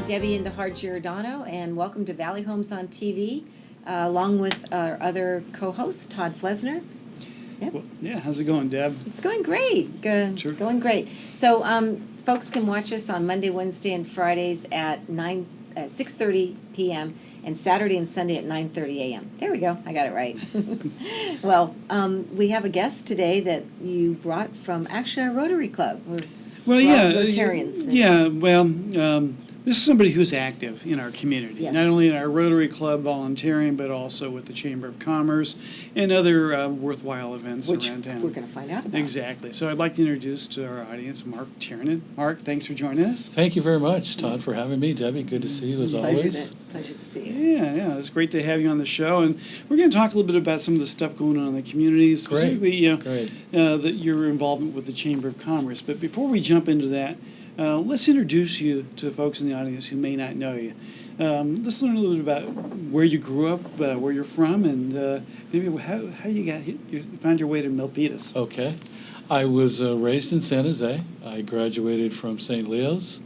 Debbie Indahar Giordano, and welcome to Valley Homes on TV, along with our other co-host, Todd Flesner. Yep. Well, yeah, how's it going, Deb? It's going great. Sure. Going great. So, folks can watch us on Monday, Wednesday, and Fridays at 6:30 p.m. and Saturday and Sunday at 9:30 a.m. There we go. I got it right. Well, we have a guest today that you brought from actually our Rotary Club. Rotarians. This is somebody who's active in our community, Yes. not only in our Rotary Club volunteering, but also with the Chamber of Commerce and other worthwhile events around town. We're going to find out about. Exactly. So I'd like to introduce to our audience Mark Tiernan. Mark, thanks for joining us. Thank you very much, Todd, for having me. Debbie, good to see you as always. Pleasure to see you. Yeah, it's great to have you on the show, and we're going to talk a little bit about some of the stuff going on in the community, specifically, your involvement with the Chamber of Commerce. But before we jump into that, let's introduce you to folks in the audience who may not know you. Let's learn a little bit about where you grew up, where you're from, and maybe how you found your way to Milpitas. Okay. I was raised in San Jose. I graduated from St. Leo's,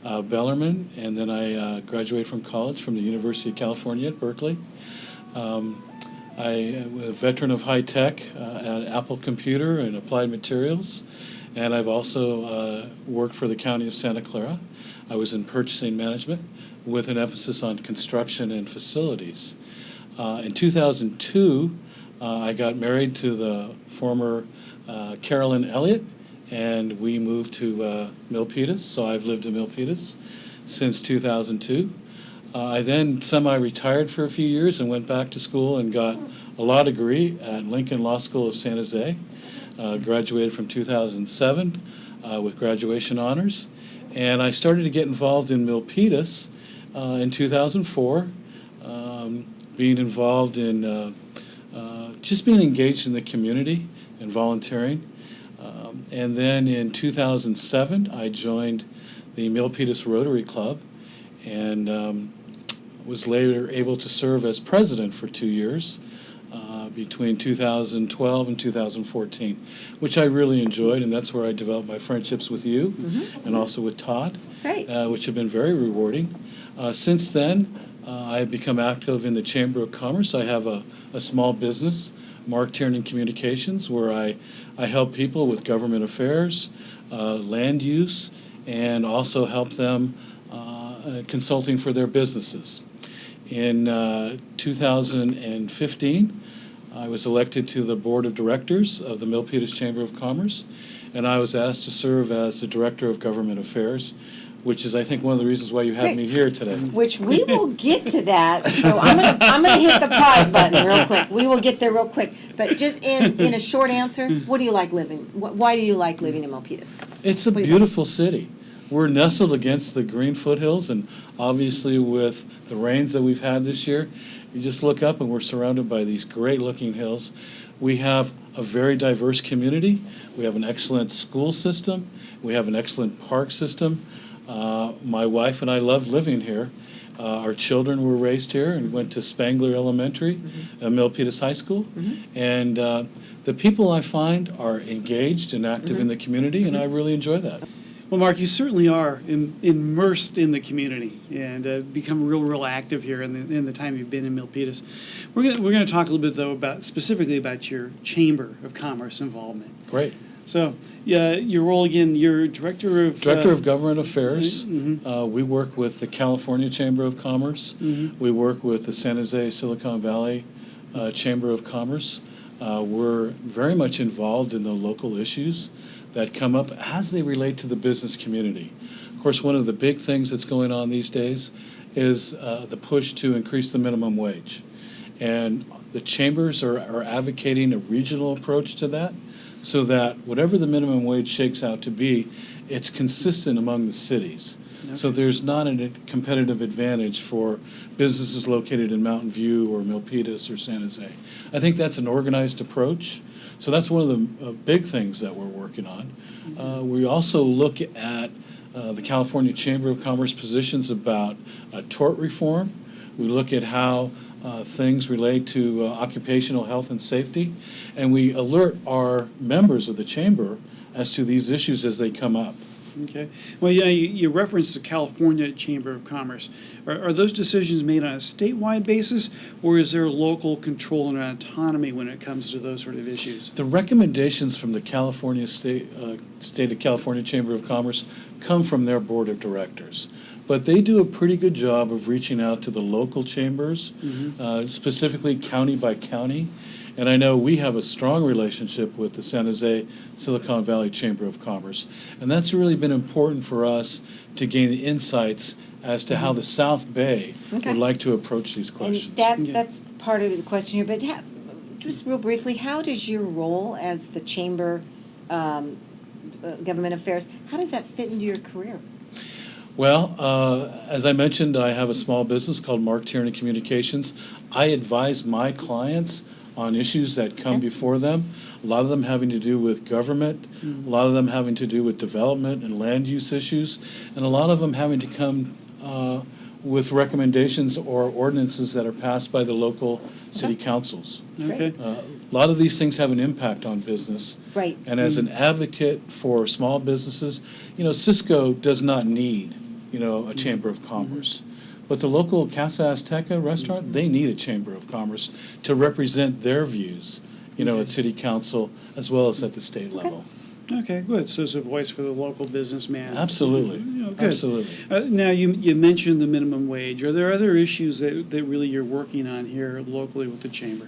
Bellarmine, and then I graduated from college from the University of California at Berkeley. I'm a veteran of high tech at Apple Computer and Applied Materials. And I've also worked for the County of Santa Clara. I was in purchasing management with an emphasis on construction and facilities. In 2002, I got married to the former Carolyn Elliott, and we moved to Milpitas. So I've lived in Milpitas since 2002. I then semi-retired for a few years and went back to school and got a law degree at Lincoln Law School of San Jose. Graduated from 2007 with graduation honors, and I started to get involved in Milpitas in 2004, being involved in just being engaged in the community and volunteering. And then in 2007, I joined the Milpitas Rotary Club and was later able to serve as president for 2 years. Between 2012 and 2014, which I really enjoyed, and that's where I developed my friendships with you and also with Todd, which have been very rewarding. Since then, I've become active in the Chamber of Commerce. I have a small business, Mark Tiernan Communications, where I help people with government affairs, land use, and also help them consulting for their businesses. In 2015, I was elected to the board of directors of the Milpitas Chamber of Commerce, and I was asked to serve as the director of government affairs, which is, I think, one of the reasons why you have me here today. Which we will get to that. So I'm gonna hit the pause button real quick. We will get there real quick. But just in a short answer, what do you like living? Why do you like living in Milpitas? It's a beautiful city. We're nestled against the green foothills, and obviously with the rains that we've had this year, you just look up and we're surrounded by these great-looking hills. We have a very diverse community. We have an excellent school system. We have an excellent park system. My wife and I love living here. Our children were raised here and went to Spangler Elementary, Milpitas High School. And the people I find are engaged and active in the community, and I really enjoy that. Well, Mark, you certainly are immersed in the community and become real active here in the time you've been in Milpitas. We're going to talk a little bit, though, specifically about your Chamber of Commerce involvement. Great. So, your role again, you're Director of Government Affairs. We work with the California Chamber of Commerce. We work with the San Jose Silicon Valley Chamber of Commerce. We're very much involved in the local issues that come up as they relate to the business community. Of course, one of the big things that's going on these days is the push to increase the minimum wage. And the chambers are advocating a regional approach to that, so that whatever the minimum wage shakes out to be, it's consistent among the cities. Okay. So there's not a competitive advantage for businesses located in Mountain View or Milpitas or San Jose. I think that's an organized approach. So that's one of the big things that we're working on. We also look at the California Chamber of Commerce positions about tort reform. We look at how things relate to occupational health and safety, and we alert our members of the chamber as to these issues as they come up. Okay. Well, yeah, you referenced the California Chamber of Commerce. Are those decisions made on a statewide basis, or is there local control and autonomy when it comes to those sort of issues? The recommendations from the California State of California Chamber of Commerce come from their board of directors. But they do a pretty good job of reaching out to the local chambers, specifically county by county. And I know we have a strong relationship with the San Jose Silicon Valley Chamber of Commerce. And that's really been important for us to gain the insights as to how the South Bay would like to approach these questions. And that's part of the question here. But just real briefly, how does your role as the Chamber Government Affairs, how does that fit into your career? Well, as I mentioned, I have a small business called Mark Tiernan Communications. I advise my clients on issues that come before them, a lot of them having to do with government, a lot of them having to do with development and land use issues, and a lot of them having to come with recommendations or ordinances that are passed by the local city councils. Okay. A lot of these things have an impact on business. Right. And as an advocate for small businesses, Cisco does not need, a chamber of commerce. But the local Casa Azteca restaurant, they need a chamber of commerce to represent their views, at city council as well as at the state level. Okay, good. So it's a voice for the local businessman. Absolutely. Good. Absolutely. Now, you mentioned the minimum wage. Are there other issues that really you're working on here locally with the chamber?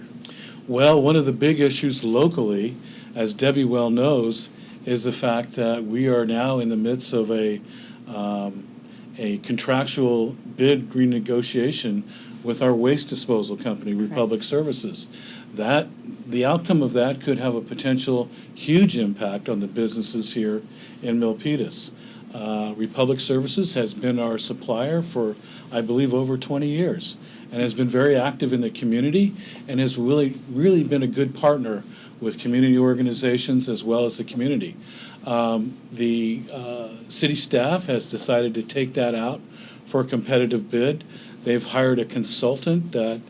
Well, one of the big issues locally, as Debbie well knows, is the fact that we are now in the midst of a contractual bid renegotiation with our waste disposal company, Republic Services. The outcome of that could have a potential huge impact on the businesses here in Milpitas. Republic Services has been our supplier for, I believe, over 20 years and has been very active in the community and has really been a good partner with community organizations as well as the community. The city staff has decided to take that out for a competitive bid. They've hired a consultant that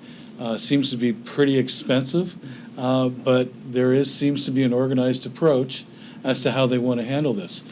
seems to be pretty expensive, but there seems to be an organized approach as to how they want to handle this.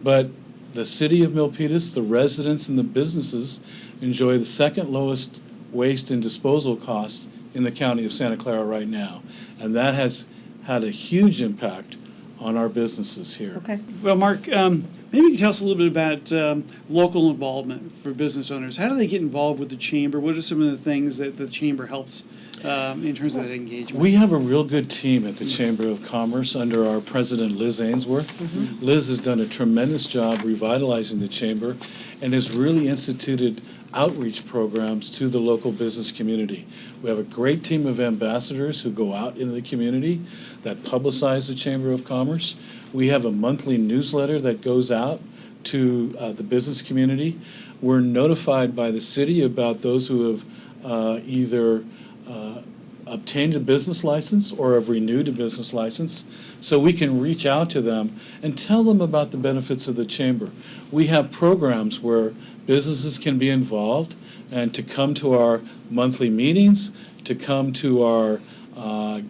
But the city of Milpitas, the residents and the businesses enjoy the second lowest waste and disposal cost in the county of Santa Clara right now. And that has had a huge impact on our businesses here. Okay. Well, Mark, maybe you can tell us a little bit about local involvement for business owners. How do they get involved with the chamber? What are some of the things that the chamber helps in terms of that engagement? We have a real good team at the Chamber of Commerce under our president, Liz Ainsworth. Liz has done a tremendous job revitalizing the chamber and has really instituted outreach programs to the local business community. We have a great team of ambassadors who go out into the community that publicize the Chamber of Commerce. We have a monthly newsletter that goes out to the business community. We're notified by the city about those who have either obtained a business license or have renewed a business license, so we can reach out to them and tell them about the benefits of the chamber. We have programs where businesses can be involved and to come to our monthly meetings, to come to our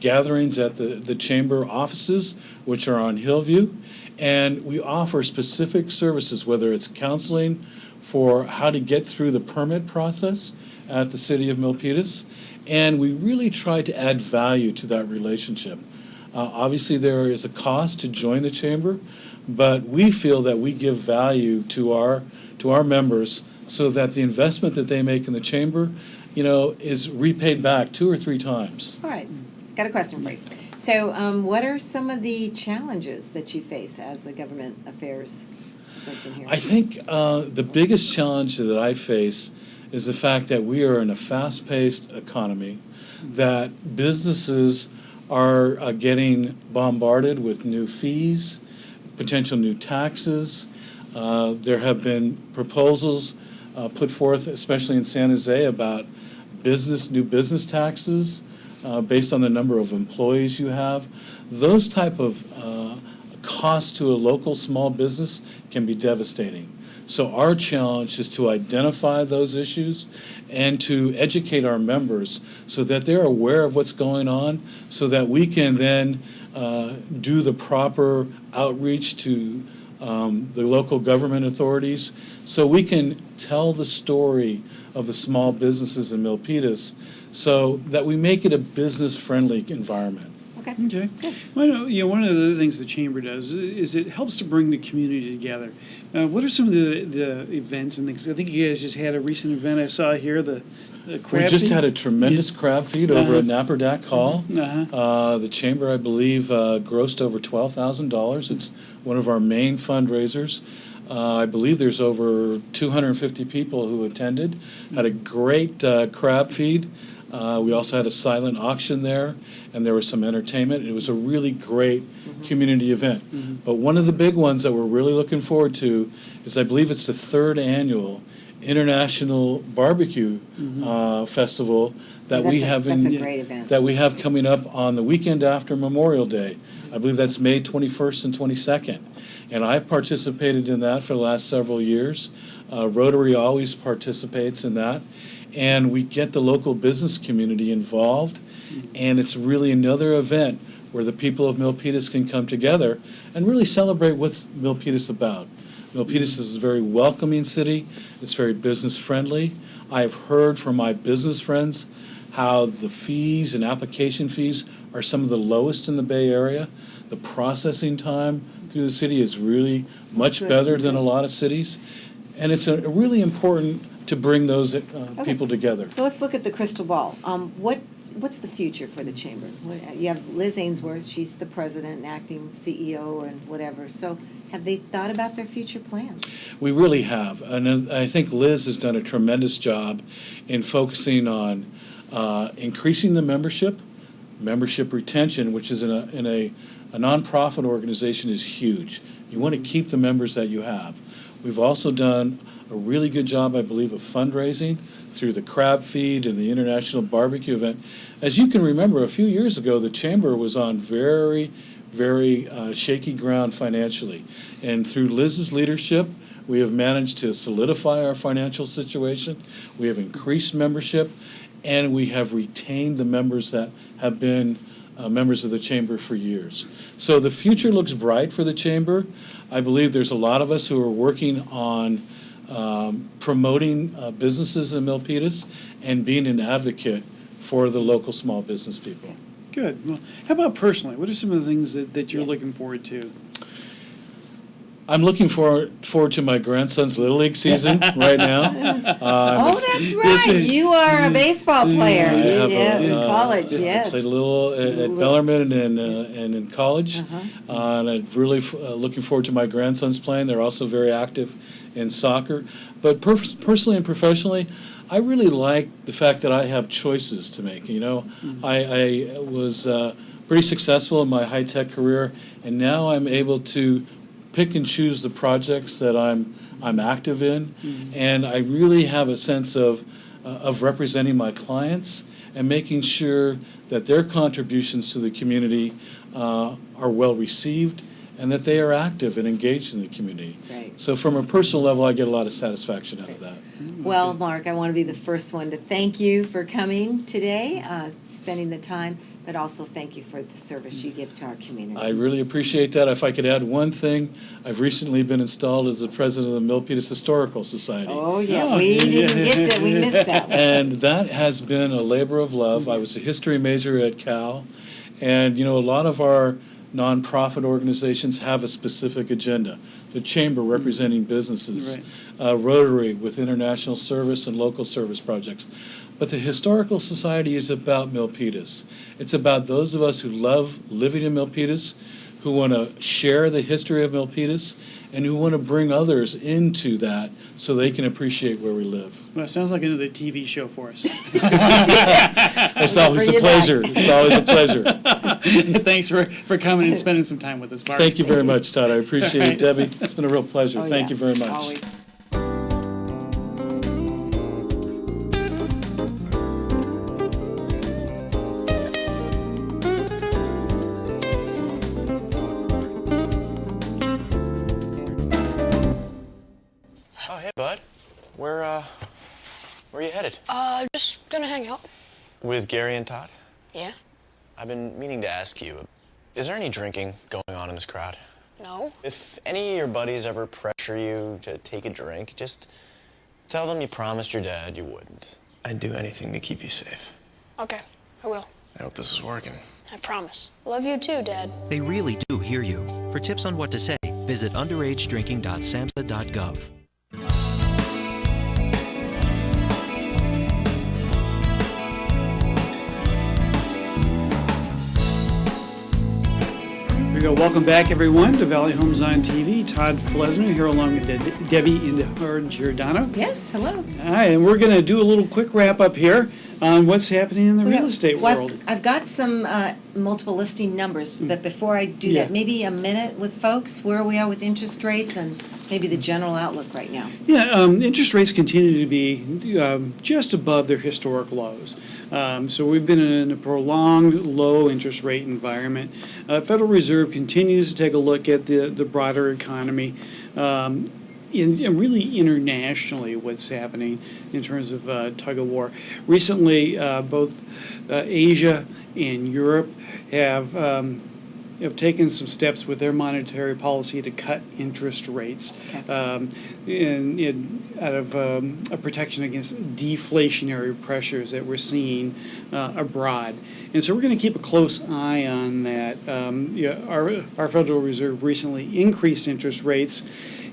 gatherings at the chamber offices, which are on Hillview, and we offer specific services, whether it's counseling for how to get through the permit process at the city of Milpitas, and we really try to add value to that relationship. Obviously, there is a cost to join the chamber, but we feel that we give value to our members so that the investment that they make in the chamber, is repaid back 2 or 3 times. All right. Got a question for you. So what are some of the challenges that you face as the government affairs person here? I think the biggest challenge that I face is the fact that we are in a fast-paced economy, that businesses are getting bombarded with new fees, potential new taxes. There have been proposals put forth, especially in San Jose, about new business taxes based on the number of employees you have. Those type of costs to a local small business can be devastating. So our challenge is to identify those issues and to educate our members so that they're aware of what's going on, so that we can then do the proper outreach to the local government authorities, so we can tell the story of the small businesses in Milpitas so that we make it a business-friendly environment. Okay. Well, one of the other things the Chamber does is it helps to bring the community together. What are some of the events and things? I think you guys just had a recent event I saw here, the crab We just feed. had a tremendous crab feed over at Napperdack Hall. Uh-huh. The Chamber, I believe, grossed over $12,000. It's one of our main fundraisers. I believe there's over 250 people who attended. Had a great crab feed. We also had a silent auction there, and there was some entertainment. It was a really great community event. But one of the big ones that we're really looking forward to is, I believe it's the 3rd annual International Barbecue Festival that we have that's a great event. that we have coming up on the weekend after Memorial Day. I believe that's May 21st and 22nd. And I participated in that for the last several years. Rotary always participates in that. And we get the local business community involved. And it's really another event where the people of Milpitas can come together and really celebrate what's Milpitas about. Milpitas is a very welcoming city. It's very business friendly. I've heard from my business friends how the fees and application fees are some of the lowest in the Bay Area. The processing time through the city is really much better than a lot of cities. And it's really important to bring those people together. So let's look at the crystal ball. What's the future for the Chamber? You have Liz Ainsworth, she's the president and acting CEO and whatever. So have they thought about their future plans? We really have. And I think Liz has done a tremendous job in focusing on increasing the membership retention, which is in a nonprofit organization is huge. You want to keep the members that you have. We've also done a really good job, I believe, of fundraising through the crab feed and the International Barbecue event. As you can remember, a few years ago, the Chamber was on very shaky ground financially. And through Liz's leadership, we have managed to solidify our financial situation. We have increased membership, and we have retained the members that have been members of the Chamber for years. So the future looks bright for the Chamber. I believe there's a lot of us who are working on promoting businesses in Milpitas and being an advocate for the local small business people. Good. Well, how about personally? What are some of the things that you're looking forward to? I'm looking forward to my grandson's Little League season right now. That's right. You are a baseball player. In college, yes. I played a little at Bellarmine and in college. And I'm really looking forward to my grandsons playing. They're also very active in soccer. But personally and professionally, I really like the fact that I have choices to make. I was pretty successful in my high-tech career, and now I'm able to pick and choose the projects that I'm active in, and I really have a sense of representing my clients and making sure that their contributions to the community are well received and that they are active and engaged in the community. Right. So from a personal level, I get a lot of satisfaction out of that. Well, Mark, I want to be the first one to thank you for coming today, spending the time, but also thank you for the service you give to our community. I really appreciate that. If I could add one thing, I've recently been installed as the president of the Milpitas Historical Society. Oh, yeah, we didn't get to, we missed that one. And that has been a labor of love. I was a history major at Cal, and a lot of our nonprofit organizations have a specific agenda. The Chamber representing businesses, Rotary with international service and local service projects. But the Historical Society is about Milpitas. It's about those of us who love living in Milpitas, who want to share the history of Milpitas, and who want to bring others into that so they can appreciate where we live. Well, it sounds like another TV show for us. It's always a pleasure. It's always a pleasure. Thanks for coming and spending some time with us, Mark. Thank you very much, Todd. I appreciate it, Debbie. It's been a real pleasure. Thank you very much. Always. Oh, hey, bud. Where are you headed? Just gonna hang out. With Gary and Todd? Yeah? I've been meaning to ask you, is there any drinking going on in this crowd? No. If any of your buddies ever pressure you to take a drink, just tell them you promised your dad you wouldn't. I'd do anything to keep you safe. Okay, I will. I hope this is working. I promise. Love you too, Dad. They really do hear you. For tips on what to say, visit underagedrinking.samhsa.gov. Here we go. Welcome back, everyone, to Valley Homes on TV. Todd Flesner here along with Debbie and Giordano. Yes, hello. Hi, and we're going to do a little quick wrap-up here on what's happening in the real estate Well, world. I've got some multiple listing numbers, but before I do Yeah. that, maybe a minute with folks, where we are with interest rates and maybe the general outlook right now. Yeah, interest rates continue to be just above their historic lows. So we've been in a prolonged low interest rate environment. Federal Reserve continues to take a look at the broader economy. And really internationally, what's happening in terms of tug of war. Recently, both Asia and Europe have taken some steps with their monetary policy to cut interest rates, out of a protection against deflationary pressures that we're seeing abroad. And so we're going to keep a close eye on that. Our Federal Reserve recently increased interest rates.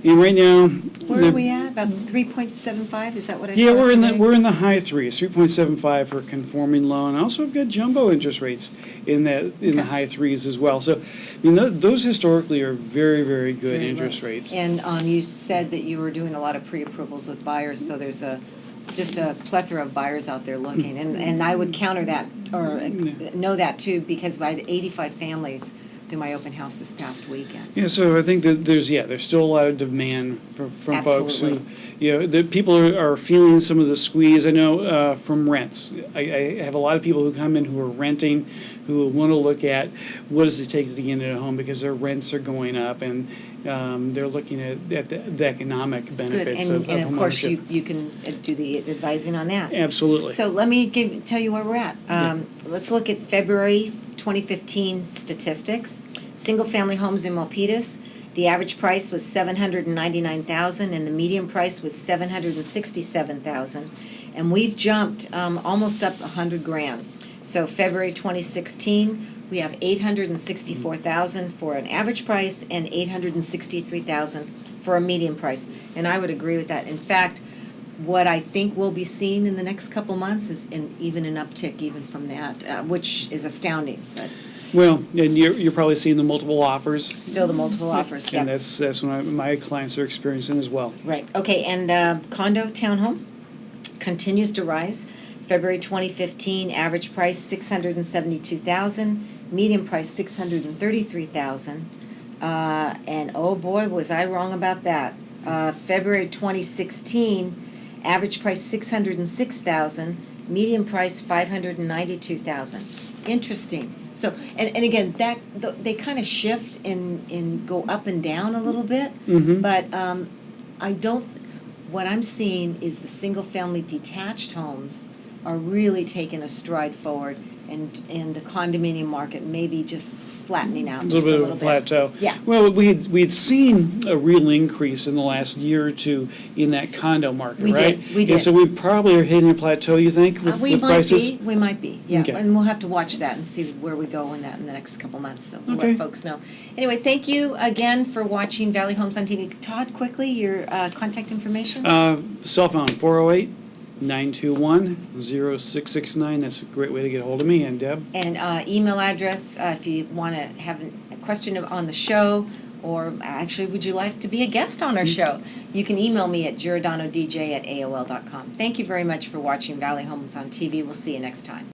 And right now, Where are we at? About 3.75? Is that what I saw yeah, we're today? in the high threes, 3.75 for a conforming loan. Also, we've got jumbo interest rates in the high threes as well. So, I mean, those historically are very, very good Very interest low. rates. And you said that you were doing a lot of pre-approvals with buyers, so there's just a plethora of buyers out there looking. And I would counter that, or know that too, because I had 85 families through my open house this past weekend. Yeah, so I think that there's still a lot of demand from folks who, the people are feeling some of the squeeze. I know from rents. I have a lot of people who come in who are renting, who want to look at what does it take to get into a home because their rents are going up, and they're looking at the economic Good, benefits and of of course homeownership. you can do the advising on that. Absolutely. So let me tell you where we're at. Let's look at February 2015 statistics. Single-family homes in Milpitas, the average price was $799,000 and the median price was $767,000. And we've jumped almost up $100,000. So February 2016, we have $864,000 for an average price and $863,000 for a median price. And I would agree with that. In fact, what I think we'll be seeing in the next couple months is even an uptick even from that, which is astounding. But Well, and you're probably seeing the multiple offers. still the multiple offers, And yeah. that's what my clients are experiencing as well. Right, okay, and condo townhome continues to rise. February 2015, average price $672,000, median price $633,000. And oh boy, was I wrong about that. February 2016, average price $606,000, median price $592,000. Interesting. So, and again, they kind of shift and go up and down a little bit, but what I'm seeing is the single-family detached homes are really taking a stride forward, and the condominium market may be just flattening out just a little bit. Of a plateau. Yeah. Well, we'd seen a real increase in the last year or two in that condo market, We did, right? we did. And so we probably are hitting a plateau, you think, with prices? We might be, yeah. Okay. And we'll have to watch that and see where we go in that in the next couple months, so we'll Okay. let folks know. Anyway, thank you again for watching Valley Homes on TV. Todd, quickly, your contact information? Cell phone, 408-921-0669. That's a great way to get a hold of me, and Deb. And email address, if you want to have a question on the show, or actually, would you like to be a guest on our show? You can email me at giordanodj@aol.com. Thank you very much for watching Valley Homes on TV. We'll see you next time.